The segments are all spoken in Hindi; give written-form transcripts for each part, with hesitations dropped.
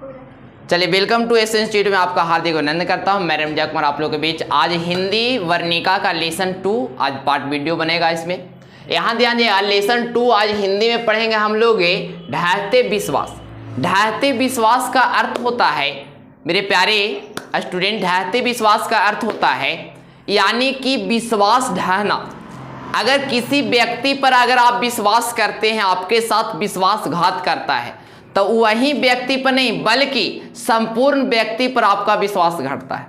चलिए, वेलकम टू एस इंस्टीट्यूट में आपका हार्दिक अभिनंदन करता हूं। मैं रमजा कुमार आप लोगों के बीच। आज हिंदी वर्णिका का लेसन 2 आज पार्ट वीडियो बनेगा। इसमें यहाँ ध्यान दिया, लेसन 2 आज हिंदी में पढ़ेंगे हम लोग ढहते विश्वास। ढहते विश्वास का अर्थ होता है मेरे प्यारे स्टूडेंट, ढहते विश्वास का अर्थ होता है यानी कि विश्वास ढहना। अगर किसी व्यक्ति पर अगर आप विश्वास करते हैं, आपके साथ विश्वासघात करता है, तो वही व्यक्ति पर नहीं बल्कि संपूर्ण व्यक्ति पर आपका विश्वास घटता है,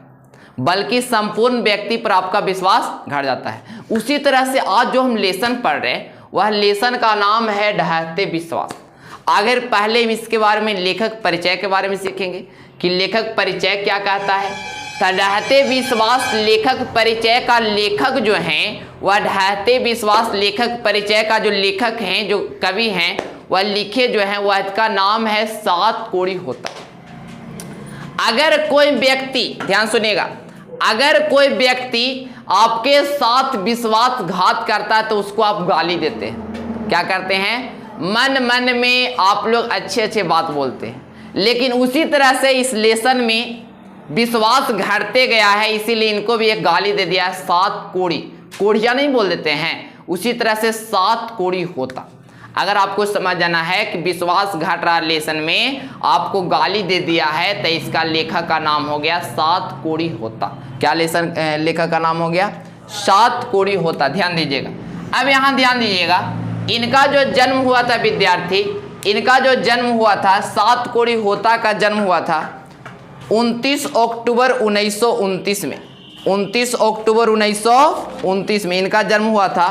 बल्कि संपूर्ण व्यक्ति पर आपका विश्वास घट जाता है। उसी तरह से आज जो हम लेसन पढ़ रहे हैं वह लेसन का नाम है ढहते विश्वास। अगर पहले इसके बारे में लेखक परिचय के बारे में सीखेंगे कि लेखक परिचय क्या कहता है। तो ढहते विश्वास लेखक परिचय का लेखक जो हैं वह ढहते विश्वास लेखक परिचय का जो लेखक हैं, जो कवि हैं, वह लिखे जो है वह इसका नाम है सात कोड़ी होता। अगर कोई व्यक्ति, ध्यान सुनिएगा, अगर कोई व्यक्ति आपके साथ विश्वासघात करता है तो उसको आप गाली देते हैं। क्या करते हैं? मन मन में आप लोग अच्छे अच्छे बात बोलते हैं। लेकिन उसी तरह से इस लेसन में विश्वास घटते गया है, इसीलिए इनको भी एक गाली दे दिया है, सात कोड़ी। कोड़िया नहीं बोल देते हैं, उसी तरह से सात कोड़ी होता। अगर आपको समझ जाना है कि विश्वास घट रहा लेसन में, आपको गाली दे दिया है, तो इसका लेखक का नाम हो गया सात कोड़ी होता। क्या लेसन लेखक का नाम हो गया? सात कोड़ी होता। ध्यान दीजिएगा। अब यहाँ ध्यान दीजिएगा, इनका जो जन्म हुआ था विद्यार्थी, इनका जो जन्म हुआ था, सात कोड़ी होता का जन्म हुआ था 29 अक्टूबर 1929 में। 29 अक्टूबर 1929 में इनका जन्म हुआ था।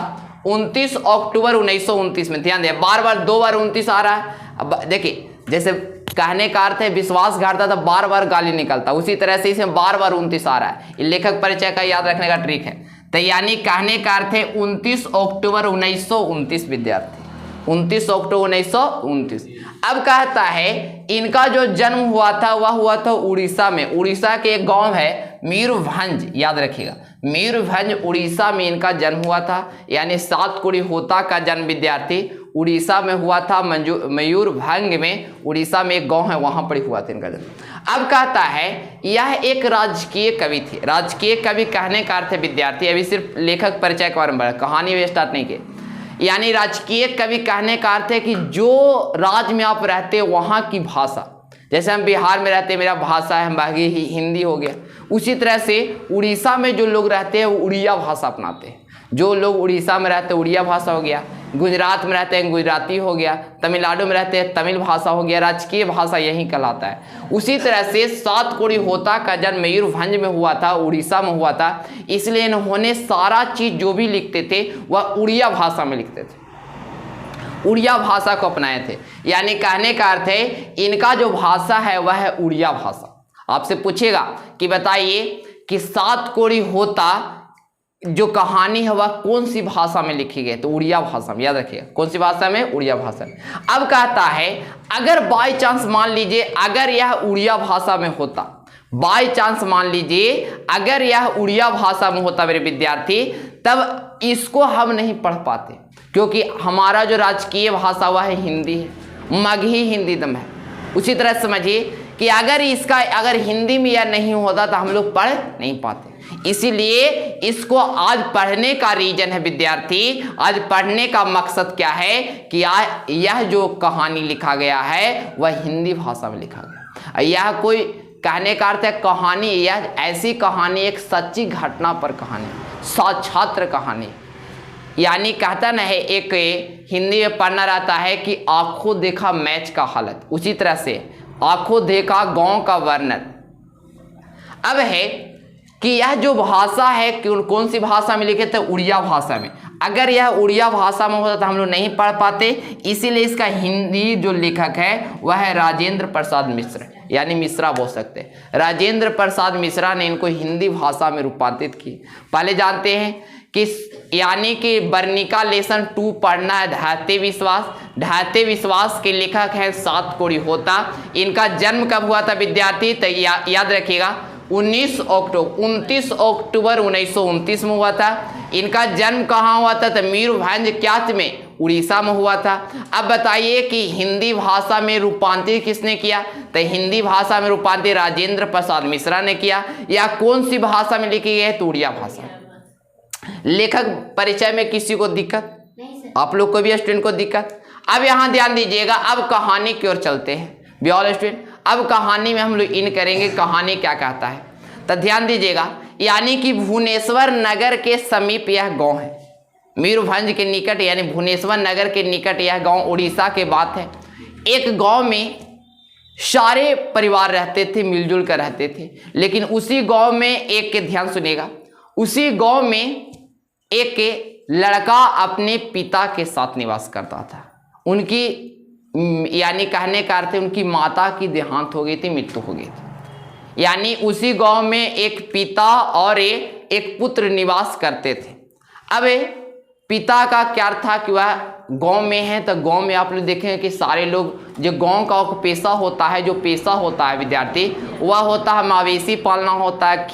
29 अक्टूबर 1929 में। ध्यान दिया, बार बार 2 बार 29 आ रहा है। अब देखिए, जैसे कहने का अर्थ है विश्वास घटता था, बार बार गाली निकलता, उसी तरह से इसमें बार बार 29 आ रहा है। ये लेखक परिचय का याद रखने का ट्रिक है। तो यानी कहने का अर्थ है 29 अक्टूबर 1929 विद्यार्थी, 29 अक्टूबर 1929। अब कहता है इनका जो जन्म हुआ था वह हुआ था उड़ीसा में। उड़ीसा के एक गांव है मयूरभंज, याद रखिएगा, मयूरभंज उड़ीसा में इनका जन्म हुआ था। यानी सात कोड़ी होता का जन्म विद्यार्थी उड़ीसा में हुआ था। मयूरभंज में, उड़ीसा में एक गांव है, वहां पर हुआ था इनका जन्म। अब कहता है यह एक राजकीय कवि थे। राजकीय कवि कहने का अर्थ है विद्यार्थी, अभी सिर्फ लेखक परिचय के बारे में, कहानी में स्टार्ट नहीं किए। यानी राजकीय कवि कहने का अर्थ है कि जो राज्य में आप रहते हैं वहाँ की भाषा, जैसे हम बिहार में रहते हैं, मेरा भाषा है बाकी हिंदी हो गया, उसी तरह से उड़ीसा में जो लोग रहते हैं वो उड़िया भाषा अपनाते हैं। जो लोग उड़ीसा में रहते हैं उड़िया भाषा हो गया, गुजरात में रहते हैं गुजराती हो गया, तमिलनाडु में रहते हैं तमिल भाषा हो गया, राजकीय भाषा यही कहलाता है। उसी तरह से सात कोड़ी होता का जन्म मयूरभंज में हुआ था, उड़ीसा में हुआ था, इसलिए इन्होंने सारा चीज जो भी लिखते थे वह उड़िया भाषा में लिखते थे, उड़िया भाषा को अपनाए थे। यानी कहने का अर्थ है इनका जो भाषा है वह है उड़िया भाषा। आपसे पूछेगा कि बताइए कि सात कोड़ी होता जो कहानी है वह कौन सी भाषा में लिखी गई? तो उड़िया भाषा में, याद रखिएगा, कौन सी भाषा में? उड़िया भाषा में। अब कहता है अगर बाय चांस मान लीजिए अगर यह उड़िया भाषा में होता, बाय चांस मान लीजिए अगर यह उड़िया भाषा में होता मेरे विद्यार्थी, तब इसको हम नहीं पढ़ पाते, क्योंकि हमारा जो राजकीय भाषा वह है हिंदी है, मगही हिंदी दम है। उसी तरह समझिए कि अगर इसका अगर हिंदी में यह नहीं होता तो हम लोग पढ़ नहीं पाते। इसीलिए इसको आज पढ़ने का रीजन है विद्यार्थी, आज पढ़ने का मकसद क्या है कि यह जो कहानी लिखा गया है वह हिंदी भाषा में लिखा गया। यह कोई कहने का अर्थ है कहानी, यह ऐसी कहानी एक सच्ची घटना पर कहानी, साक्षात कहानी। यानी कहता न है, एक हिंदी में पढ़ना रहता है कि आंखों देखा मैच का हालत, उसी तरह से आंखों देखा गांव का वर्णन। अब है कि यह जो भाषा है कौन सी भाषा में लिखे थे? उड़िया भाषा में। अगर यह उड़िया भाषा में होता तो हम लोग नहीं पढ़ पाते, इसीलिए इसका हिंदी जो लेखक है वह है राजेंद्र प्रसाद मिश्र, यानी मिश्रा बोल सकते हैं। राजेंद्र प्रसाद मिश्रा ने इनको हिंदी भाषा में रूपांतरित की। पहले जानते हैं कि यानी कि वर्णिका लेसन 2 पढ़ना है ढहते विश्वास। ढहते विश्वास के लेखक हैं सात कोड़ी होता। इनका जन्म कब हुआ था विद्यार्थी? तो याद रखिएगा 29 अक्टूबर 1929 में हुआ था। इनका जन्म कहाँ हुआ था? तो मयूरभंज क्या में? उड़ीसा में हुआ था। अब बताइए कि हिंदी भाषा में रूपांतरित किसने किया? तो हिंदी भाषा में रूपांतरित राजेंद्र प्रसाद मिश्रा ने किया। या कौन सी भाषा में लिखी गई है? तो उड़िया भाषा। लेखक परिचय में किसी को दिक्कत? आप लोग को भी स्टूडेंट को दिक्कत? अब यहाँ ध्यान दीजिएगा, अब कहानी की ओर चलते हैं भी ऑल स्टूडेंट। अब कहानी में हम लोग इन करेंगे कहानी क्या कहता है, तो ध्यान दीजिएगा। यानी कि भुवनेश्वर नगर के समीप यह गांव है, मयूरभंज के निकट, यानी भुवनेश्वर नगर के निकट यह गांव उड़ीसा के बात है। एक गांव में सारे परिवार रहते थे, मिलजुल कर रहते थे। लेकिन उसी गांव में एक के, ध्यान सुनिएगा, उसी गांव में एक लड़का अपने पिता के साथ निवास करता था। उनकी यानी कहने का अर्थ है उनकी माता की देहांत हो गई थी, मृत्यु हो गई थी। यानी उसी गांव में एक पिता और एक पुत्र निवास करते थे। अब पिता का क्या था कि वह गांव में है, तो गांव में आप लोग देखेंगे कि सारे लोग, जो गांव का पेशा होता है, जो पेशा होता है विद्यार्थी, वह होता है मवेशी पालना होता है,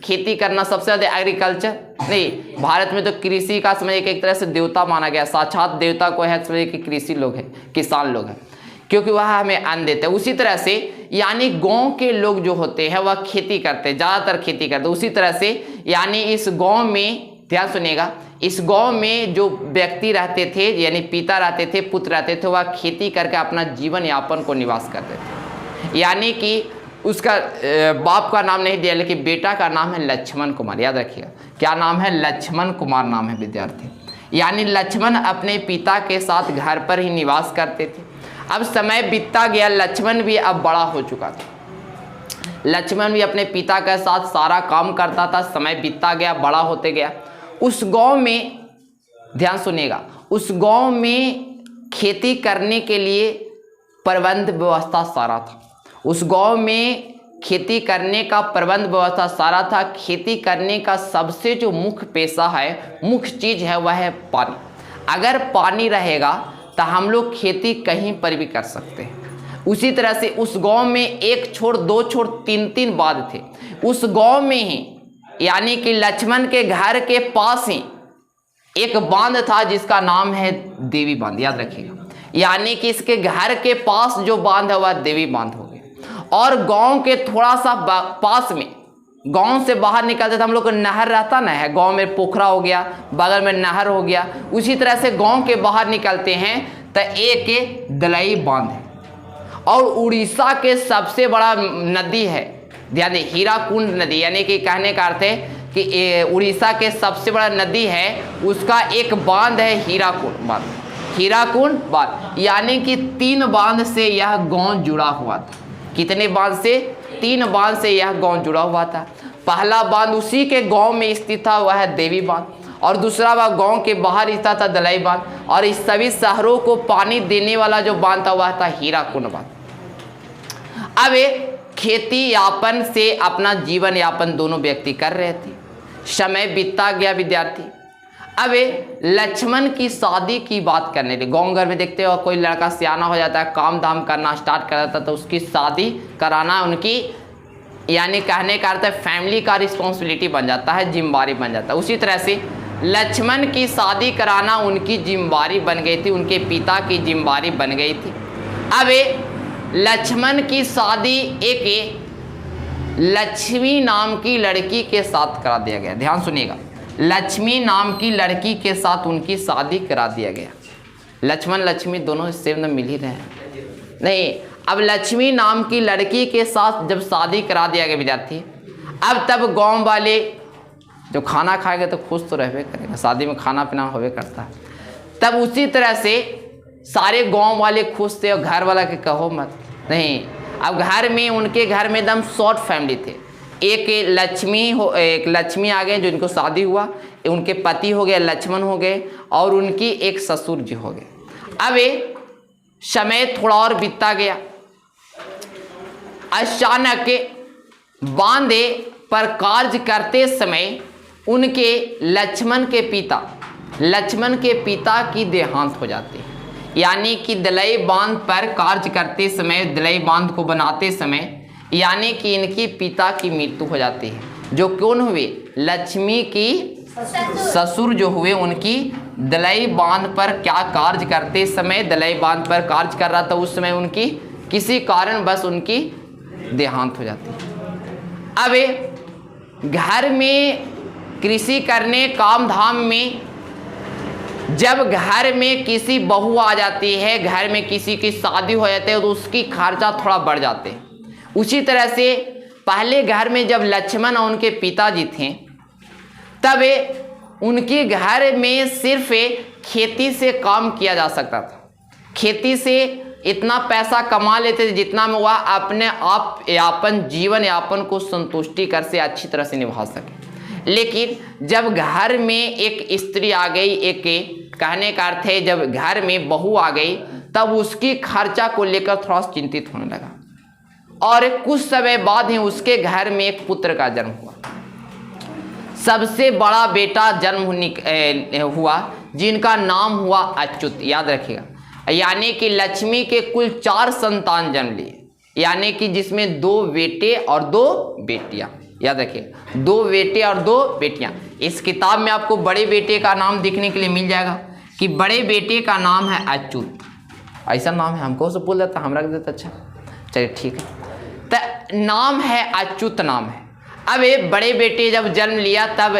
खेती करना, सबसे ज़्यादा एग्रीकल्चर नहीं। भारत में तो कृषि का समझिए कि एक तरह से देवता माना गया, साक्षात देवता को है समझिए कि कृषि लोग हैं, किसान लोग हैं, क्योंकि वह हमें अन्न देते हैं। उसी तरह से यानी गांव के लोग जो होते हैं वह खेती करते हैं, ज़्यादातर खेती करते हैं। उसी तरह से यानी इस गांव में, ध्यान सुनिएगा, इस गांव में जो व्यक्ति रहते थे, यानी पिता रहते थे, पुत्र रहते थे, वह खेती करके अपना जीवन यापन को निवास करते थे। यानी कि उसका बाप का नाम नहीं दिया, लेकिन बेटा का नाम है लक्ष्मण कुमार। याद रखिएगा, क्या नाम है? लक्ष्मण कुमार नाम है विद्यार्थी। यानी लक्ष्मण अपने पिता के साथ घर पर ही निवास करते थे। अब समय बीतता गया, लक्ष्मण भी अब बड़ा हो चुका था। लक्ष्मण भी अपने पिता के साथ सारा काम करता था। समय बीतता गया, बड़ा होते गया। उस गांव में, ध्यान सुनिएगा, उस गांव में खेती करने के लिए प्रबंध व्यवस्था सारा था। उस गांव में खेती करने का प्रबंध व्यवस्था सारा था। खेती करने का सबसे जो मुख्य पेशा है, मुख्य चीज है, वह है पानी। अगर पानी रहेगा तो हम लोग खेती कहीं पर भी कर सकते हैं। उसी तरह से उस गांव में एक छोड़, दो छोड़, तीन तीन बांध थे उस गांव में ही। यानी कि लक्ष्मण के घर के पास ही एक बांध था जिसका नाम है देवी बांध। याद रखिएगा, यानी कि इसके घर के पास जो बांध है वह देवी बांध हो गया। और गांव के थोड़ा सा पास में, गांव से बाहर निकलते थे हम लोग को नहर रहता ना है, गांव में पोखरा हो गया, बगल में नहर हो गया। उसी तरह से गांव के बाहर निकलते हैं तो एक दलई बांध है। और उड़ीसा के सबसे बड़ा नदी है, ध्यान दें, हीराकुंड नदी। यानी कि कहने का अर्थ है कि उड़ीसा के सबसे बड़ा नदी है, उसका एक बांध है हीराकुंड बांध। हीराकुंड बांध यानी कि 3 बांध से यह गांव जुड़ा हुआ था। कितने बांध से? 3 बांध से यह गांव जुड़ा हुआ था। पहला बांध उसी के गांव में स्थित था, वह है देवी बांध, और दूसरा बांध गांव के बाहर स्थित था, दलई बांध, और इस सभी शहरों को पानी देने वाला जो बांध था वह था हीराकुंड बांध। अब खेती यापन से अपना जीवन यापन दोनों व्यक्ति कर रहे थे। समय बीतता गया विद्यार्थी। अब लक्ष्मण की शादी की बात करने लगे। गाँव घर में देखते हो कोई लड़का सियाना हो जाता है, काम धाम करना स्टार्ट कर देता है, तो उसकी शादी कराना उनकी, यानी कहने का अर्थ है फैमिली का रिस्पॉन्सिबिलिटी बन जाता है, जिम्मेवारी बन जाता है। उसी तरह से लक्ष्मण की शादी कराना उनकी जिम्मेवारी बन गई थी, उनके पिता की जिम्मेवारी बन गई थी। अब लक्ष्मण की शादी एक लक्ष्मी नाम की लड़की के साथ करा दिया गया। ध्यान सुनिएगा, लक्ष्मी नाम की लड़की के साथ उनकी शादी करा दिया गया। लक्ष्मण लक्ष्मी दोनों सेम न मिल ही रहे हैं नहीं। अब लक्ष्मी नाम की लड़की के साथ जब शादी करा दिया गया विद्यार्थी, अब तब गांव वाले जो खाना खाएंगे तो खुश तो रहबे करेगा, शादी में खाना पीना होबे करता है। तब उसी तरह से सारे गांव वाले खुश थे, और घर वाला के कहो मत नहीं। अब घर में, उनके घर में एकदम शॉर्ट फैमिली थे। एक लक्ष्मी आ गए जो इनको शादी हुआ, उनके पति हो गए लक्ष्मण हो गए, और उनकी एक ससुर जी हो गए। अब समय थोड़ा और बीतता गया। अचानक बांधे पर कार्य करते समय उनके लक्ष्मण के पिता की देहांत हो जाती है। यानी कि दलई बांध पर कार्य करते समय, दलई बांध को बनाते समय, यानी कि इनके पिता की मृत्यु हो जाती है। जो कौन हुए? लक्ष्मी की ससुर जो हुए उनकी दलई बांध पर क्या कार्य करते समय, दलई बांध पर कार्य कर रहा था उस समय उनकी किसी कारण बस उनकी देहांत हो जाती है। अब घर में कृषि करने काम धाम में जब घर में किसी बहू आ जाती है, घर में किसी की शादी हो जाती है तो उसकी खर्चा थोड़ा बढ़ जाते हैं। उसी तरह से पहले घर में जब लक्ष्मण और उनके पिताजी थे तब उनके घर में सिर्फ खेती से काम किया जा सकता था। खेती से इतना पैसा कमा लेते थे जितना में वह अपने आप यापन जीवन यापन को संतुष्टि कर से अच्छी तरह से निभा सके। लेकिन जब घर में एक स्त्री आ गई, एक कहने का अर्थ है जब घर में बहू आ गई तब उसकी खर्चा को लेकर थोड़ा चिंतित होने लगा। और कुछ समय बाद ही उसके घर में एक पुत्र का जन्म हुआ। सबसे बड़ा बेटा जन्म हुआ जिनका नाम हुआ अच्युत। याद रखिएगा, यानी कि लक्ष्मी के कुल 4 संतान जन्म लिए, यानी कि जिसमें 2 बेटे और 2 बेटियां। याद रखिए, 2 बेटे और 2 बेटियां। इस किताब में आपको बड़े बेटे का नाम देखने के लिए मिल जाएगा कि बड़े बेटे का नाम है अच्युत। ऐसा नाम है, हमको से बोल देता, हम रख देता। अच्छा चलिए ठीक है, तो नाम है अच्युत नाम है। अब ये बड़े बेटे जब जन्म लिया तब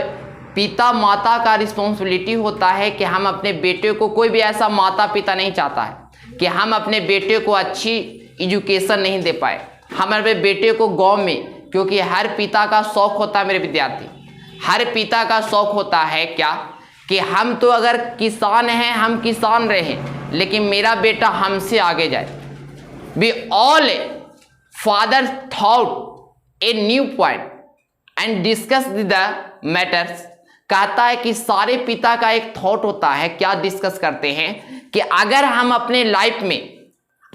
पिता माता का रिस्पॉन्सिबिलिटी होता है कि हम अपने बेटे को, कोई भी ऐसा माता पिता नहीं चाहता है कि हम अपने बेटे को अच्छी एजुकेशन नहीं दे पाए। हम अपने बेटे को गांव में, क्योंकि हर पिता का शौक होता है मेरे विद्यार्थी, हर पिता का शौक होता है क्या कि हम तो अगर किसान हैं, हम किसान रहे, लेकिन मेरा बेटा हमसे आगे जाए। We all father thought a new point and discuss the matters. कहता है कि सारे पिता का एक थॉट होता है, क्या डिस्कस करते हैं कि अगर हम अपने लाइफ में,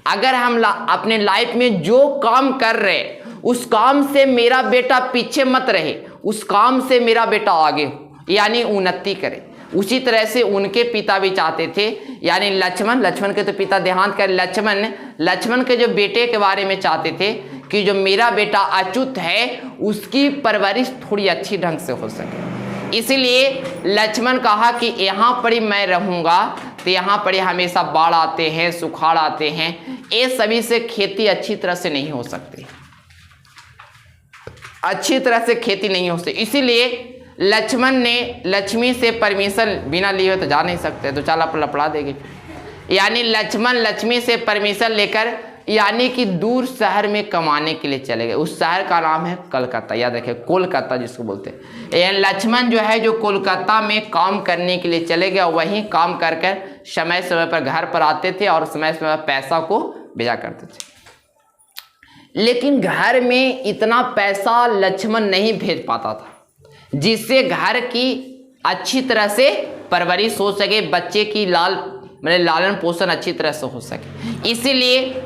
अगर हम अपने लाइफ में जो काम कर रहे उस काम से मेरा बेटा पीछे मत रहे, उस काम से मेरा बेटा आगे हो, यानी उन्नति करे। उसी तरह से उनके पिता भी चाहते थे, यानी लक्ष्मण के तो पिता देहांत कर, लक्ष्मण के जो बेटे के बारे में चाहते थे कि जो मेरा बेटा अच्युत है उसकी परवरिश थोड़ी अच्छी ढंग से हो सके। इसीलिए लक्ष्मण कहा कि यहाँ पर ही मैं रहूँगा, तो यहाँ पर ही हमेशा बाढ़ आते हैं, सुखाड़ आते हैं, ये सभी से खेती अच्छी तरह से नहीं हो सकती, अच्छी तरह से खेती नहीं हो सकती। इसीलिए लक्ष्मण ने लक्ष्मी से परमिशन बिना लिए तो जा नहीं सकते, तो चाला पर लपड़ा देगी। यानी लक्ष्मण लक्ष्मी से परमिशन लेकर यानी कि दूर शहर में कमाने के लिए चले गए। उस शहर का नाम है कलकत्ता। याद रखिए, कोलकाता जिसको बोलते हैं। यानी लक्ष्मण जो है जो कोलकाता में काम करने के लिए चले गए, वहीं काम कर कर समय समय पर घर पर आते थे और समय समय पर पैसा को भेजा करते थे। लेकिन घर में इतना पैसा लक्ष्मण नहीं भेज पाता था जिससे घर की अच्छी तरह से परवरिश हो सके, बच्चे की लालन पोषण अच्छी तरह से हो सके। इसीलिए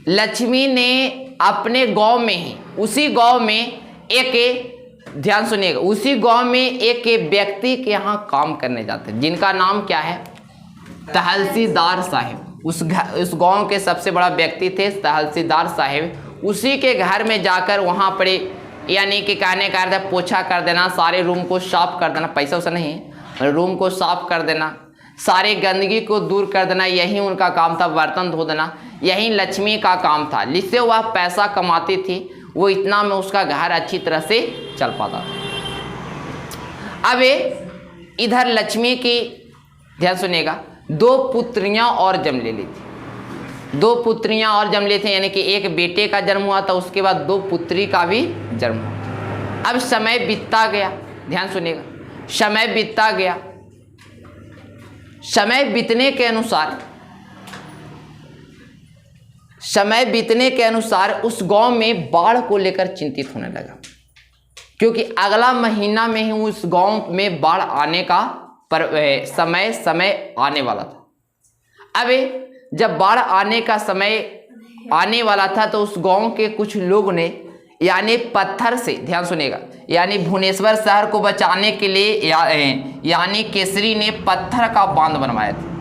लक्ष्मी ने अपने गांव में ही, उसी गांव में एक, ध्यान सुनिएगा, उसी गांव में एक व्यक्ति के यहाँ काम करने जाते हैं जिनका नाम क्या है, तहसीलदार साहब। उस गांव के सबसे बड़ा व्यक्ति थे तहसीलदार साहब। उसी के घर में जाकर वहाँ पर यानी कि कहने का अर्थ पोछा कर देना, सारे रूम को साफ कर देना, पैसा वैसा नहीं, रूम को साफ कर देना, सारे गंदगी को दूर कर देना, यही उनका काम था। बर्तन धो देना यही लक्ष्मी का काम था, जिससे वह पैसा कमाती थी। वो इतना में उसका घर अच्छी तरह से चल पाता था। अब इधर लक्ष्मी की, ध्यान सुनिएगा, 2 पुत्रियां और जन्म ले ली थी। 2 पुत्रियां और जन्म ले थी, यानी कि एक बेटे का जन्म हुआ था, उसके बाद 2 पुत्री का भी जन्म हुआ। अब समय बीतता गया, ध्यान सुनिएगा, समय बीतता गया। समय बीतने के अनुसार उस गांव में बाढ़ को लेकर चिंतित होने लगा, क्योंकि अगला महीना में ही उस गांव में बाढ़ आने का समय आने वाला था। अब जब बाढ़ आने का समय आने वाला था तो उस गांव के कुछ लोग ने यानी पत्थर से, ध्यान सुनिएगा, यानी भुवनेश्वर शहर को बचाने के लिए यानी केसरी ने पत्थर का बांध बनवाए थे,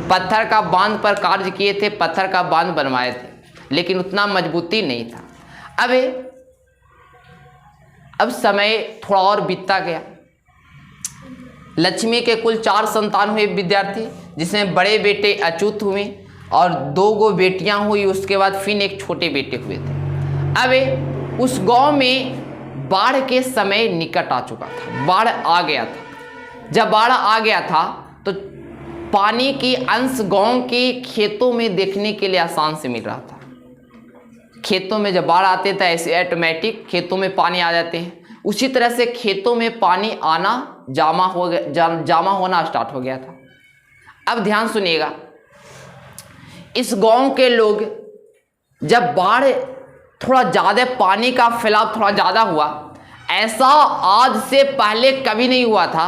पत्थर का बांध पर कार्य किए थे, पत्थर का बांध बनवाए थे, लेकिन उतना मजबूती नहीं था। अब समय थोड़ा और बीतता गया। लक्ष्मी के कुल 4 संतान हुए विद्यार्थी, जिसमें बड़े बेटे अच्युत हुए और 2 गो बेटियां हुई। उसके बाद फिर एक छोटे बेटे हुए थे। अब उस गांव में बाढ़ के समय निकट आ चुका था, बाढ़ आ गया था। जब बाढ़ आ गया था तो पानी की अंश गांव के खेतों में देखने के लिए आसान से मिल रहा था। खेतों में जब बाढ़ आते थे ऐसे ऑटोमेटिक खेतों में पानी आ जाते हैं, उसी तरह से खेतों में पानी आना जामा होना स्टार्ट हो गया था। अब ध्यान सुनिएगा, इस गांव के लोग जब बाढ़ थोड़ा ज़्यादा, पानी का फैलाव थोड़ा ज़्यादा हुआ, ऐसा आज से पहले कभी नहीं हुआ था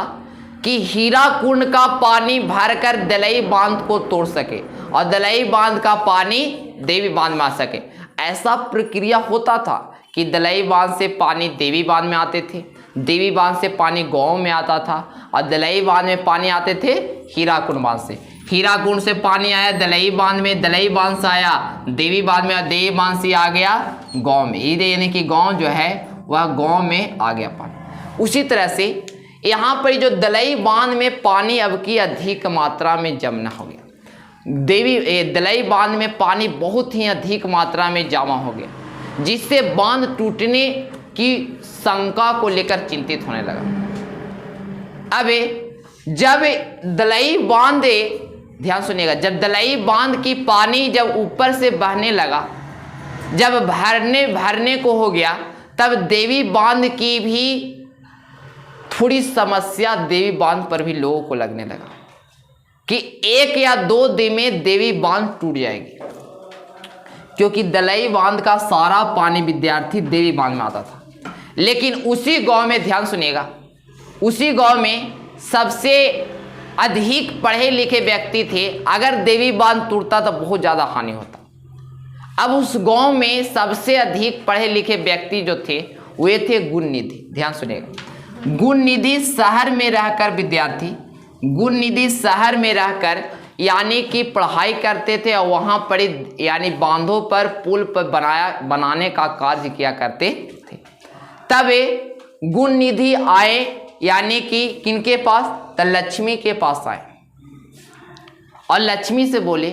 कि हीराकुंड का पानी भरकर दलई बांध को तोड़ सके और दलई बांध का पानी देवी बांध में आ सके। ऐसा प्रक्रिया होता था कि दलई बांध से पानी देवी बांध में आते थे, देवी बांध से पानी गांव में आता था और दलई बांध में पानी आते थे हीराकुंड बांध से। हीराकुंड से पानी आया दलई बांध में, दलई बांध से आया देवी बांध में और देवी बांध से आ गया गांव में। यानी कि गांव जो है वह गांव में आ गया पानी। उसी तरह से यहाँ पर जो दलई बांध में पानी अब की अधिक मात्रा में जमना हो गया। दलई बांध में पानी बहुत ही अधिक मात्रा में जमा हो गया, जिससे बांध टूटने की शंका को लेकर चिंतित होने लगा। अब जब दलई बांध, ध्यान सुनिएगा, जब दलई बांध की पानी जब ऊपर से बहने लगा, जब भरने को हो गया, तब देवी बांध की भी थोड़ी समस्या देवी बांध पर भी लोगों को लगने लगा कि 1 या 2 दिन में देवी बांध टूट जाएगी, क्योंकि दलई बांध का सारा पानी विद्यार्थी देवी बांध में आता था। लेकिन उसी गांव में, ध्यान सुनिएगा, उसी गांव में सबसे अधिक पढ़े लिखे व्यक्ति थे। अगर देवी बांध टूटता तो बहुत ज़्यादा हानि होता। अब उस गांव में सबसे अधिक पढ़े लिखे व्यक्ति जो थे वे थे गुणनिधि। ध्यान सुनिएगा, गुणनिधि शहर में रहकर विद्यार्थी, गुणनिधि शहर में रहकर यानी कि पढ़ाई करते थे और वहाँ पर यानी बांधों पर पुल पर बनाने का कार्य किया करते थे। तब गुणनिधि आए, यानी कि किनके पास, तो लक्ष्मी के पास आए और लक्ष्मी से बोले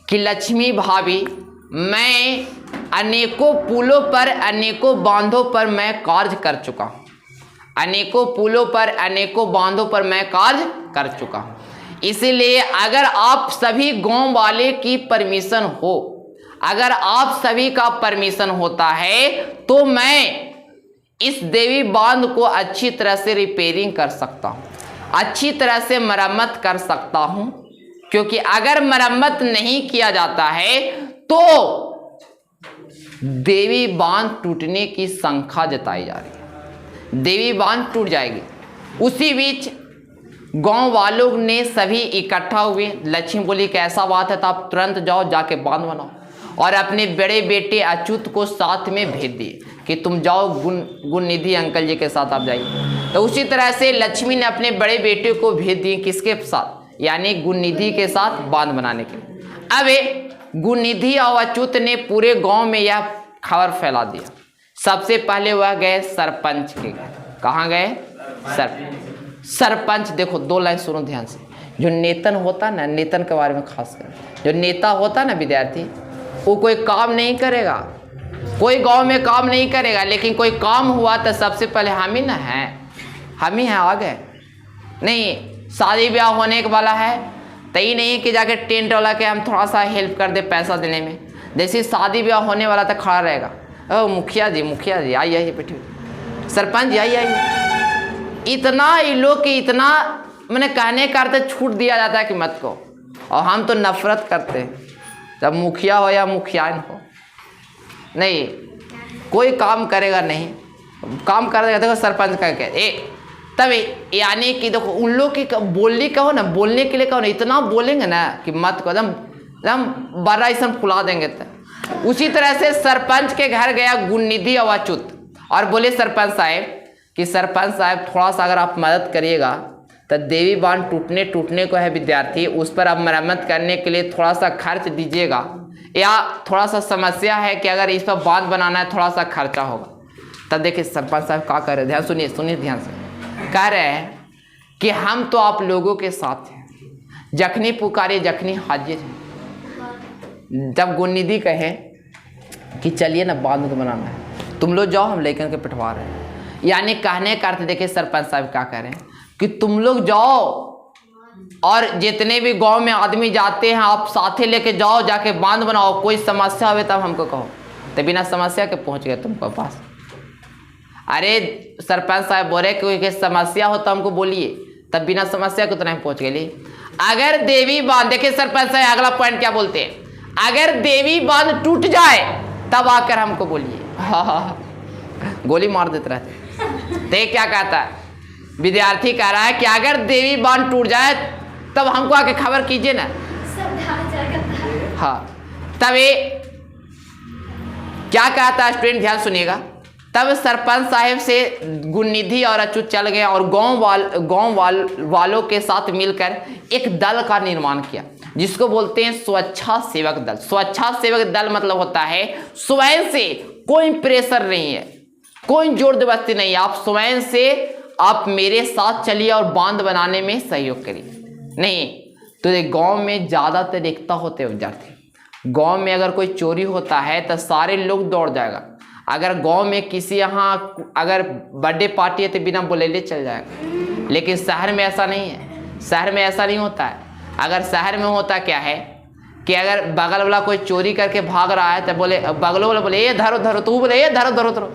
कि लक्ष्मी भाभी, मैं अनेकों पुलों पर, अनेकों बांधों पर मैं कार्य कर चुका हूँ, अनेकों पुलों पर, अनेकों बांधों पर मैं कार्य कर चुका हूँ। इसलिए अगर आप सभी गांव वाले की परमिशन हो, अगर आप सभी का परमिशन होता है तो मैं इस देवी बांध को अच्छी तरह से रिपेयरिंग कर सकता हूँ, अच्छी तरह से मरम्मत कर सकता हूँ। क्योंकि अगर मरम्मत नहीं किया जाता है तो देवी बांध टूटने की शंका जताई जा रही है, देवी बांध टूट जाएगी। उसी बीच गांव वालों ने सभी इकट्ठा हुए। लक्ष्मी बोली कि ऐसा बात है तो आप तुरंत जाओ, जाके बांध बनाओ, और अपने बड़े बेटे अच्युत को साथ में भेज दिए कि तुम जाओ गुणनिधि अंकल जी के साथ आप जाइए। तो उसी तरह से लक्ष्मी ने अपने बड़े बेटे को भेज दिए, किसके साथ, यानी गुणनिधि के साथ बांध बनाने के लिए। अब गुणनिधि और अच्युत ने पूरे गांव में यह खबर फैला दिया। सबसे पहले वह गए सरपंच के घर। कहाँ गए, सरपंच। देखो 2 लाइन सुनो ध्यान से। जो नेतन होता ना, नेतन के बारे में खास कर, जो नेता होता ना विद्यार्थी, वो कोई काम नहीं करेगा, कोई गांव में काम नहीं करेगा, लेकिन कोई काम हुआ तो सबसे पहले हम ही ना हैं, हम ही हैं, आ गए। नहीं, शादी ब्याह होने वाला है तो ही नहीं कि जाके टेंट वाला के हम थोड़ा सा हेल्प कर दे पैसा देने में। जैसे शादी ब्याह होने वाला तो खड़ा रहेगा, ओ मुखिया जी आइए बैठिए, सरपंच जी आइए। इतना इन लोग के इतना मैंने कहने का अर्थ छूट दिया जाता है कि मत को, और हम तो नफरत करते हैं जब मुखिया हो या मुखियान हो। नहीं, कोई काम करेगा नहीं, काम कर देगा। देखो सरपंच का क्या तब, यानी कि देखो उन लोग की बोलने कहो ना, बोलने के लिए कहो ना, इतना बोलेंगे ना कि मत को एकदम बड़ा ऐसा फुला देंगे। तो उसी तरह से सरपंच के घर गया गुणनिधि और अच्युत और बोले सरपंच साहब कि सरपंच साहब थोड़ा सा अगर आप मदद करिएगा तो देवी बांध टूटने को है विद्यार्थी, उस पर आप मरम्मत करने के लिए थोड़ा सा खर्च दीजिएगा, या थोड़ा सा समस्या है कि अगर इस पर बांध बनाना है थोड़ा सा खर्चा होगा। तब देखिए सरपंच साहब क्या कर रहे, ध्यान सुनिए, सुनिए ध्यान से। कह रहे हैं कि हम तो आप लोगों के साथ हैं, जखनी पुकारे जखनी हाजिर है। जब गुणनिधि कहे कि चलिए ना बांध को बनाना है, तुम लोग जाओ, हम लेकर के पिटवा रहे हैं। यानी कहने का अर्थ देखिए सरपंच साहब क्या कह रहे हैं कि तुम लोग जाओ और जितने भी गांव में आदमी जाते हैं आप साथे लेके जाओ, जाके बांध बनाओ, कोई समस्या हो तब हमको कहो। तो बिना समस्या के पहुंच गए तुमको पास। अरे सरपंच साहब बोल रहे कोई समस्या हो तो हमको बोलिए, तब बिना समस्या के तो नहीं पहुंच गए। अगर देवी बांध, देखिए सरपंच साहब अगला पॉइंट क्या बोलते हैं, अगर देवी बांध टूट जाए तब आकर हमको बोलिए। हाँ, गोली मार देते रहते। देख क्या कहता है विद्यार्थी, कह रहा है कि अगर देवी बांध टूट जाए तब हमको आके खबर कीजिए ना। हाँ, तब ये क्या कहता है स्टूडेंट, ध्यान सुनिएगा। तब सरपंच साहब से गुणनिधि और अच्युत चल गए और गांव वालों के साथ मिलकर एक दल का निर्माण किया, जिसको बोलते हैं स्वच्छा सेवक दल। स्वच्छा सेवक दल मतलब होता है स्वयं से, कोई प्रेशर नहीं है, कोई जोर जबरदस्ती नहीं है, आप स्वयं से आप मेरे साथ चलिए और बांध बनाने में सहयोग करिए। नहीं तो गांव में ज़्यादातर एकता होते हैं विद्यार्थी। गांव में अगर कोई चोरी होता है तो सारे लोग दौड़ जाएगा। अगर गांव में किसी यहाँ अगर बर्थडे पार्टी है तो बिना बोले ले चल जाएगा। लेकिन शहर में ऐसा नहीं है, शहर में ऐसा नहीं होता है। अगर शहर में होता क्या है कि अगर बगल वाला कोई चोरी करके भाग रहा है तो बोले, बगलों वाला बोले ये धरो धरो, तो बोले ये धरो धरो धरो,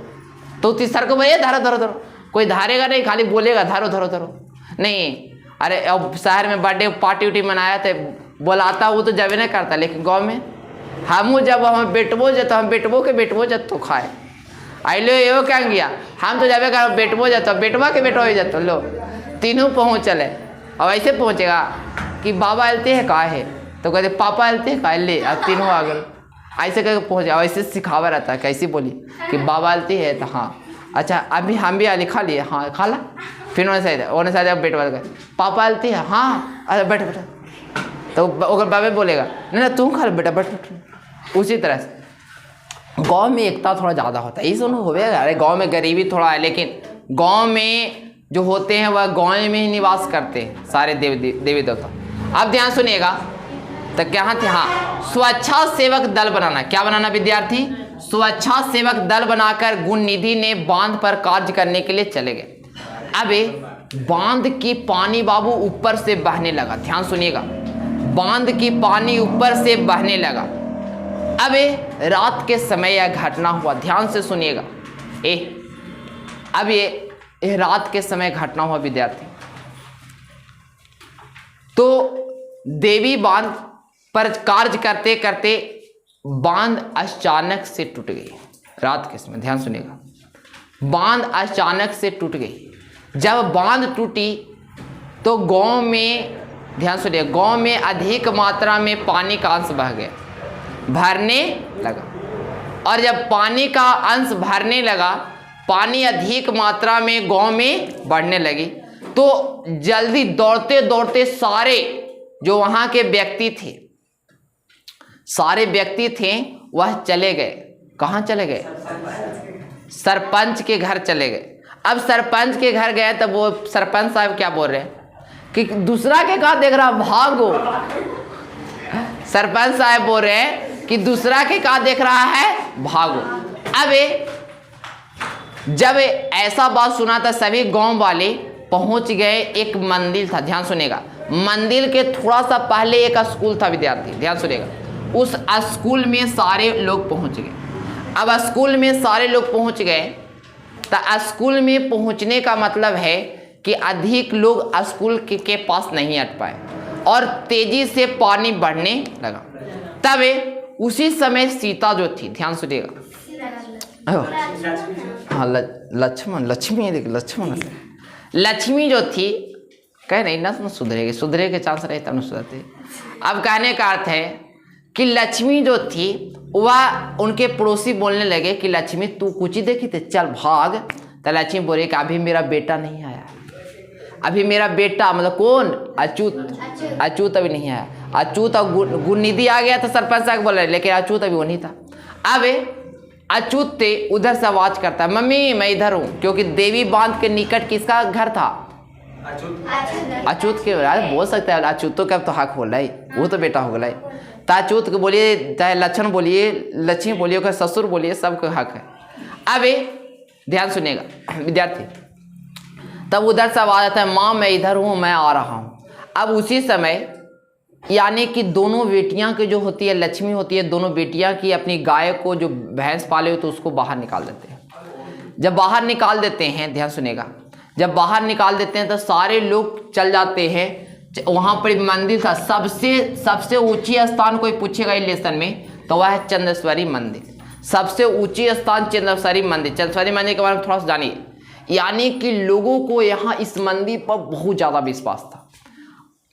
तो तीसर को बोले ये धरो धरो धरो। कोई धारेगा नहीं, खाली बोलेगा धरो धरो धरो। नहीं, अरे अब शहर में बर्थडे पार्टी उटी मनाया तो बोलाता वो तो जब नहीं करता। लेकिन गाँव में हम जब हम बेटबो जब, हम बेटबो जब तो खाए आइलो यो क्या गया, हम तो जब कर बेटबो जब, बेटवा के बेटवा जब लो, तीनों पहुँच चले। अब ऐसे पहुँचेगा कि बाबा अलते है का है, तो कहते पापा अलते है का ले, अब तीनों आ गए। ऐसे करके पहुँचे। और ऐसे सिखावा रहता है, कैसी बोली कि बाबा अलती है तो हाँ अच्छा अभी हम भी आली खा लिए, हाँ खा ला। फिर उन्हें शायद बेटवा गए पापा अलती है, हाँ अरे बैठ बैठ, तो बाबा बोलेगा नहीं ना तुम खा लो बेटा बैठ बैठ। उसी तरह से गांव में एकता थोड़ा ज़्यादा होता है। ये सुनो हो गया, अरे गांव में गरीबी थोड़ा है, लेकिन गांव में जो होते हैं वह गांव में ही निवास करते हैं सारे देवी देवता। अब ध्यान सुनिएगा, तो क्या थे, हाँ स्वच्छा सेवक दल बनाना। क्या बनाना विद्यार्थी, स्वच्छा सेवक दल बनाकर गुणनिधि ने बांध पर कार्य करने के लिए चले गए। अब बांध की पानी बाबू ऊपर से बहने लगा। ध्यान सुनिएगा, बांध की पानी ऊपर से बहने लगा। अब रात के समय यह घटना हुआ। ध्यान से सुनिएगा, अब ये रात के समय घटना हुआ विद्यार्थी। तो देवी बांध पर कार्य करते करते बांध अचानक से टूट गई। रात के समय ध्यान सुनिएगा, बांध अचानक से टूट गई। जब बांध टूटी तो गांव में, ध्यान सुनिए, गांव में अधिक मात्रा में पानी का अंश बह गया, भरने लगा। और जब पानी का अंश भरने लगा, पानी अधिक मात्रा में गांव में बढ़ने लगी, तो जल्दी दौड़ते दौड़ते सारे जो वहां के व्यक्ति थे, सारे व्यक्ति थे वह चले गए। कहाँ चले गए, सरपंच के घर चले गए। अब सरपंच के घर गए तब वो सरपंच साहब क्या बोल रहे हैं कि दूसरा के कहाँ देख रहा, भागो। सरपंच साहब बोल रहे हैं कि दूसरा के कहाँ देख रहा है, भागो। अब जब ऐसा बात सुना था सभी गांव वाले पहुंच गए। एक मंदिर था, ध्यान सुनेगा, मंदिर के थोड़ा सा पहले एक स्कूल था विद्यार्थी, ध्यान सुनेगा। उस स्कूल में सारे लोग पहुंच गए। अब स्कूल में सारे लोग पहुंच गए तो स्कूल में पहुंचने का मतलब है कि अधिक लोग स्कूल के पास नहीं हट पाए और तेजी से पानी बढ़ने लगा। तब उसी समय सीता जो थी, ध्यान सुनिएगा, हाँ लक्ष्मी जो थी, कह रही ना सुधरेगी, सुधरे के चांस रहे तब न सुधरते। अब कहने का अर्थ है कि लक्ष्मी जो थी वह, उनके पड़ोसी बोलने लगे कि लक्ष्मी तू कुछ ही देखी थे, चल भाग। तो लक्ष्मी बोले कि अभी मेरा बेटा नहीं आया, अभी मेरा बेटा मतलब कौन, अच्युत अभी नहीं आया। अच्युत और गुणनिधि आ गया था, सरपंच साहब बोल रहे, लेकिन अच्युत अभी वो नहीं था। अब अच्युत थे उधर से आवाज करता है मम्मी मैं इधर हूँ, क्योंकि देवी बांध के निकट किसका घर था? अच्युत के। यार बोल सकते हैं अच्युत का तो हक बोल रहा है, वो तो बेटा हो गया। तो अच्युत को बोलिए, चाहे लक्षण बोलिए, लक्ष्मी बोलिए, उसका ससुर बोलिए, सबका हक है। अब ध्यान सुनिएगा विद्यार्थी, तब उधर से आवाज आता है माँ मैं इधर हूँ, मैं आ रहा हूँ। अब उसी समय यानी कि दोनों बेटियां की जो होती है, लक्ष्मी होती है, दोनों बेटियां की अपनी गाय को जो भैंस पाले हो तो उसको बाहर निकाल देते हैं। जब बाहर निकाल देते हैं, ध्यान सुनेगा, जब बाहर निकाल देते हैं तो सारे लोग चल जाते हैं। वहां पर मंदिर था, सबसे ऊंची स्थान कोई पूछेगा इस लेसन में तो वह है चंदेश्वरी मंदिर। सबसे ऊंची स्थान चंदेश्वरी मंदिर। चंदेश्वरी मंदिर के बारे में थोड़ा सा जानिए। यानी कि लोगों को यहाँ इस मंदिर पर बहुत ज़्यादा विश्वास था,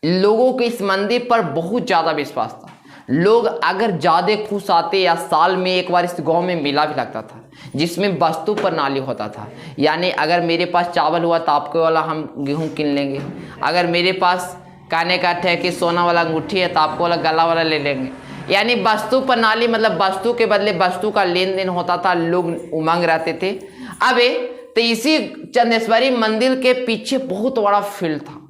लोगों को इस मंदिर पर बहुत ज़्यादा विश्वास था। लोग अगर ज़्यादा खुश आते या साल में एक बार इस गांव में मेला भी लगता था जिसमें वस्तु प्रणाली होता था। यानी अगर मेरे पास चावल हुआ तो आपके वाला हम गेहूं किन लेंगे, अगर मेरे पास कहने का है कि सोना वाला अंगूठी है तो आपको वाला गला वाला ले लेंगे। यानी वस्तु प्रणाली मतलब वस्तु के बदले वस्तु का लेन देन होता था, लोग उमंग रहते थे। अब तो इसी चंदेश्वरी मंदिर के पीछे बहुत बड़ा फील्ड था,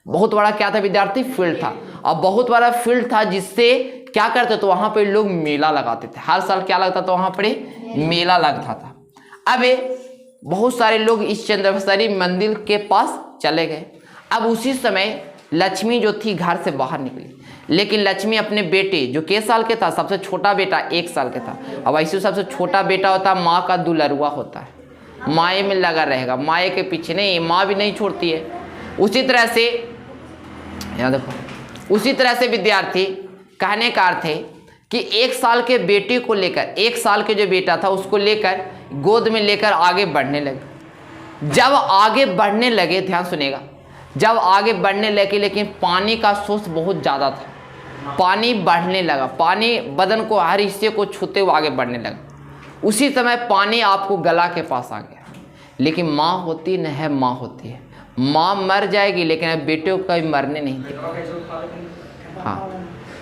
बहुत बड़ा क्या था विद्यार्थी? फील्ड था। और बहुत बड़ा फील्ड था जिससे क्या करते तो वहां पे लोग मेला लगाते थे। हर साल क्या लगता था वहां पर? मेला लगता था। अब बहुत सारे लोग इस चंदेश्वरी मंदिर के पास चले गए। अब उसी समय लक्ष्मी जो थी घर से बाहर निकली, लेकिन लक्ष्मी अपने बेटे जो के साल के था, सबसे छोटा बेटा 1 साल के था। अब ऐसे सबसे छोटा बेटा होता है माँ का दुलरुआ होता है, माए में लगा रहेगा, माए के पीछे नहीं, माँ भी नहीं छोड़ती है। उसी तरह से यहाँ देखो, उसी तरह से विद्यार्थी कहने का अर्थ है कि 1 साल के बेटे को लेकर, 1 साल के जो बेटा था उसको लेकर गोद में लेकर आगे बढ़ने लगे। जब आगे बढ़ने लगे, ध्यान सुनेगा, जब आगे बढ़ने लगे लेकिन पानी का सोर्स बहुत ज़्यादा था, पानी बढ़ने लगा, पानी बदन को हर हिस्से को छूते हुए आगे बढ़ने लगा। उसी समय पानी आपको गला के पास आ गया। लेकिन माँ होती न है, माँ होती है, माँ मर जाएगी लेकिन अब बेटे को कभी मरने नहीं देगी। हाँ,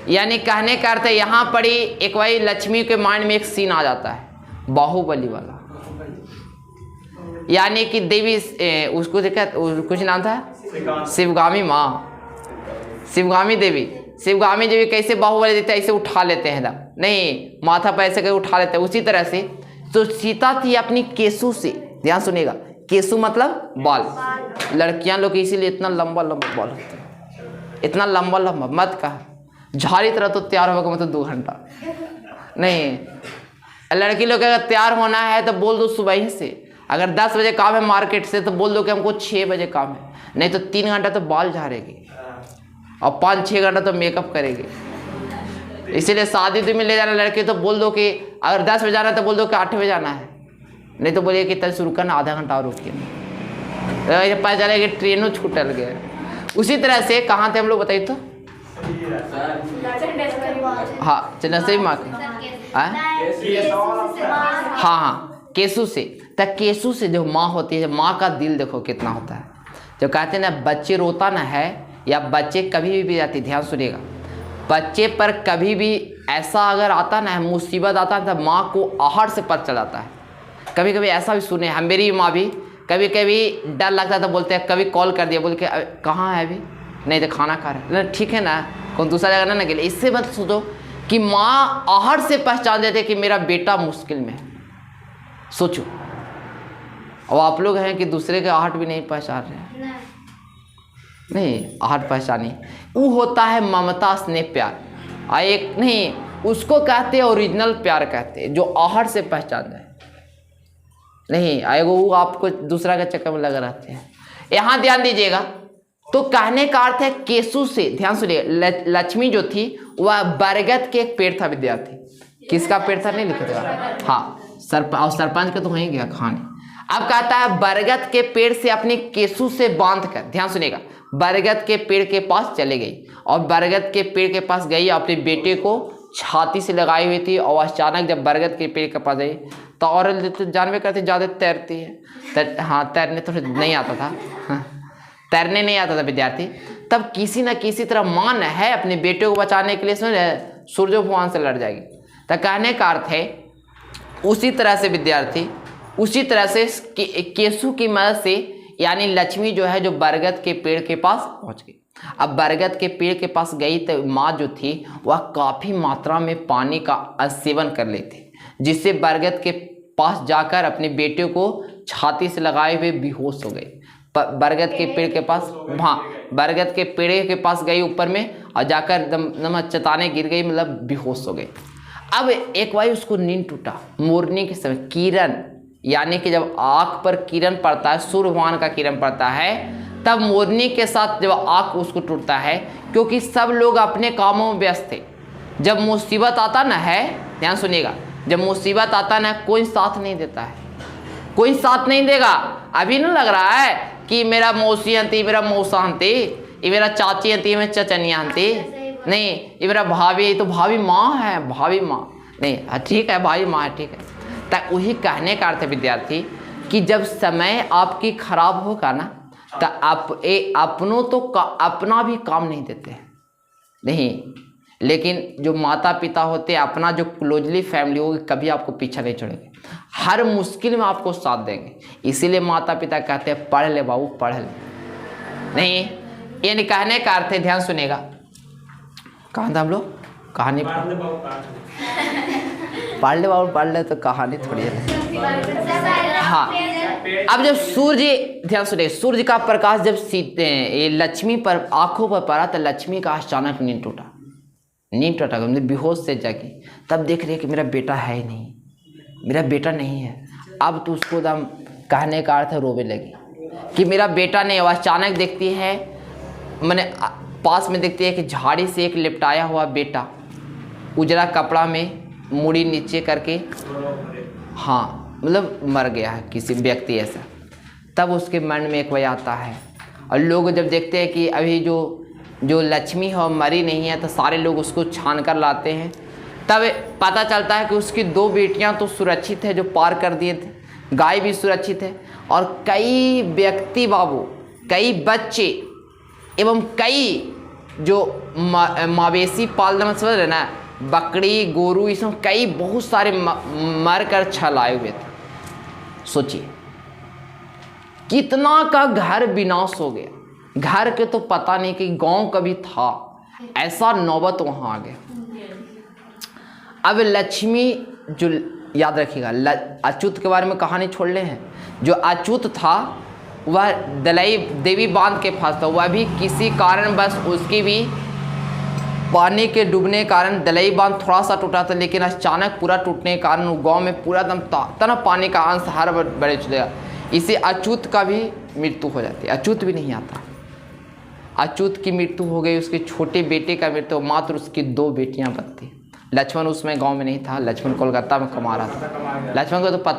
यानी कहने का अर्थ है यहाँ पर ही एक वही लक्ष्मी के माइंड में एक सीन आ जाता है बाहुबली वाला। यानी कि देवी उसको देखा, कुछ नाम था शिवगामी माँ, शिवगामी देवी। शिवगामी देवी कैसे बाहुबली देते हैं, ऐसे उठा लेते हैं ना, नहीं माथा पर ऐसे उठा लेते हैं। उसी तरह से तो सीता थी अपनी केसू से, ध्यान सुनिएगा, केसू मतलब बाल। लड़कियां लोग इसीलिए इतना लंबा लंबा बाल होते हैं, इतना लंबा लंबा मत कहा, झाड़ी तरह तो तैयार होगा मतलब 2 घंटा नहीं। लड़की लोग अगर तैयार होना है तो बोल दो सुबह ही से, अगर 10 बजे काम है मार्केट से तो बोल दो कि हमको 6 बजे काम है, नहीं तो 3 घंटा तो बाल झाड़ेगी और 5-6 घंटा तो मेकअप करेगी। इसीलिए शादी में ले जाना लड़की तो बोल दो कि अगर 10 बजे जाना है तो बोल दो कि 8 बजे जाना है, नहीं तो बोलिए कि तब शुरू करना, आधा घंटा और रुकिए, पता चले कि ट्रेनों छूटल गया। उसी तरह से कहाँ थे हम लोग बताइए तो? हाँ, चंदेश्वरी माँ के, हाँ केसू से। तब केसू से जो माँ होती है, माँ का दिल देखो कितना होता है। जो कहते हैं ना बच्चे रोता ना है या बच्चे कभी भी जाती, ध्यान सुनिएगा, बच्चे पर कभी भी ऐसा अगर आता ना मुसीबत आता है तब माँ को आहट से पता चल जाता है। कभी कभी ऐसा भी सुने हम, मेरी माँ भी कभी कभी डर लगता है तो बोलते हैं, कभी कॉल कर दिया बोल के कहाँ है अभी, नहीं तो खाना खा रहे हैं, ठीक है ना, कौन दूसरा जगह ना गेले। इससे मत सोचो कि माँ आहट से पहचान देते कि मेरा बेटा मुश्किल में है। सोचो, और आप लोग हैं कि दूसरे के आहट भी नहीं पहचान रहे हैं, नहीं आहट पहचानी, वो होता है ममता स्नेह प्यार। एक नहीं, उसको कहते हैं ओरिजिनल प्यार कहते हैं, जो आहट से पहचान जाए। नहीं आएगा वो आपको दूसरा के चक्कर में लगे रहते हैं। यहाँ ध्यान दीजिएगा, तो कहने का अर्थ है केसू से, ध्यान सुनिए, लक्ष्मी जो थी वह बरगद के एक पेड़ था विद्यार्थी। किसका पेड़ था नहीं लिखे थे? हाँ, और सरपंच का तो वहीं गया खाने। अब कहता है बरगद के पेड़ से अपनी केसू से बांध कर, ध्यान सुनिएगा, बरगद के पेड़ के पास चले गई और बरगद के पेड़ के पास गई, अपने बेटे को छाती से लगाई हुई थी। और अचानक जब बरगद के पेड़ के पास गई तो औरत तो जानवे करती ज़्यादा तैरती है, हाँ तैरने तो नहीं आता था, तैरने नहीं आता था विद्यार्थी। तब किसी न किसी तरह मान है अपने बेटे को बचाने के लिए सूर्य भगवान से लड़ जाएगी। तो कहने का अर्थ है उसी तरह से विद्यार्थी, उसी तरह से केशु की मदद से यानी लक्ष्मी जो है जो बरगद के पेड़ के पास पहुंच गई। अब बरगद के पेड़ के पास गई तो माँ जो थी वह काफ़ी मात्रा में पानी का सेवन कर लेती, जिससे बरगद के पास जाकर अपने बेटे को छाती से लगाए हुए बेहोश हो गई। बरगद के पेड़ के पास, हाँ, बरगद के पेड़ के पास गई ऊपर में और जाकर एकदम चट्टाने गिर गई, मतलब बेहोश हो गई। अब एक बार उसको नींद टूटा, मोरनी के समय किरण, यानी कि जब आँख पर किरण पड़ता है, सूर्य भगवान का किरण पड़ता है, तब मोरनी के साथ जब आँख उसको टूटता है, क्योंकि सब लोग अपने कामों में व्यस्त थे। जब मुसीबत आता ना है, ध्यान सुनिएगा, जब मुसीबत आता ना कोई साथ नहीं देता है, कोई साथ नहीं देगा। अभी ना लग रहा है कि मेरा मौसी हंती, मेरा मौसा हंती, ये मेरा चाची हंती, मेरा चचनिया हंती, नहीं ये मेरा भाभी, तो भाभी माँ है, भाभी माँ नहीं, ठीक है भाई माँ है, ठीक है। तो वही कहने का अर्थ है विद्यार्थी कि जब समय आपकी खराब होगा ना, तो आप अपनों तो अपना भी काम नहीं देते हैं, नहीं, लेकिन जो माता पिता होते हैं, अपना जो क्लोजली फैमिली होगी, कभी आपको पीछा नहीं छोड़ेंगे, हर मुश्किल में आपको साथ देंगे। इसीलिए माता पिता कहते हैं पढ़ ले बाबू पढ़ ले, नहीं, ये कहने का अर्थ है, ध्यान सुनेगा। कहाँ था हम लोग? कहानी पढ़ ले बाबू पढ़ ले, तो कहानी थोड़ी है। हाँ, अब जब सूर्य, ध्यान सुनिए, सूर्य का प्रकाश जब सीधे ये लक्ष्मी पर आंखों पर पड़ा, तो लक्ष्मी का अचानक नींद टूटा, मतलब बेहोश से जागी। तब देख रही है कि मेरा बेटा है ही नहीं, मेरा बेटा नहीं है। अब तो उसको दम कहने का अर्थ है रोवे लगी कि मेरा बेटा नहीं। वह अचानक देखती है, मैंने पास में देखती है कि झाड़ी से एक लिपटाया हुआ बेटा उजला कपड़ा में मुड़ी नीचे करके, हाँ, मतलब मर गया है किसी व्यक्ति ऐसा। तब उसके मन में एक वही आता है, और लोग जब देखते हैं कि अभी जो लक्ष्मी है मरी नहीं है, तो सारे लोग उसको छान कर लाते हैं। तब पता चलता है कि उसकी 2 बेटियां तो सुरक्षित है, जो पार कर दिए थे, गाय भी सुरक्षित है, और कई व्यक्ति बाबू, कई बच्चे एवं कई जो मवेशी पालना, समझ रहे ना, बकरी गोरू, इसमें कई बहुत सारे मर कर छलाए हुए थे। सोचिए कितना का घर विनाश हो गया। घर के तो पता नहीं कि गांव कभी था, ऐसा नौबत वहां आ गया। अब लक्ष्मी जो, याद रखिएगा, अच्युत के बारे में कहानी छोड़ ले हैं। जो अच्युत था वह दलाई देवी बांध के फंस था, वह भी किसी कारण बस उसकी भी पानी के डूबने के कारण दलाई बांध थोड़ा सा टूटा था, लेकिन अचानक पूरा टूटने के कारण गांव में पूरा दम तना पानी का अंश हर बड़े चलेगा। इसे अच्युत का भी मृत्यु हो जाती है, अच्युत भी नहीं आता। अच्युत की मृत्यु हो गई, उसके छोटे बेटे का मृत्यु, मात्र उसकी 2 बेटियां बचती। लक्ष्मण उसमें गांव में नहीं था, लक्ष्मण कोलकाता में कमा रहा था। लक्ष्मण को तो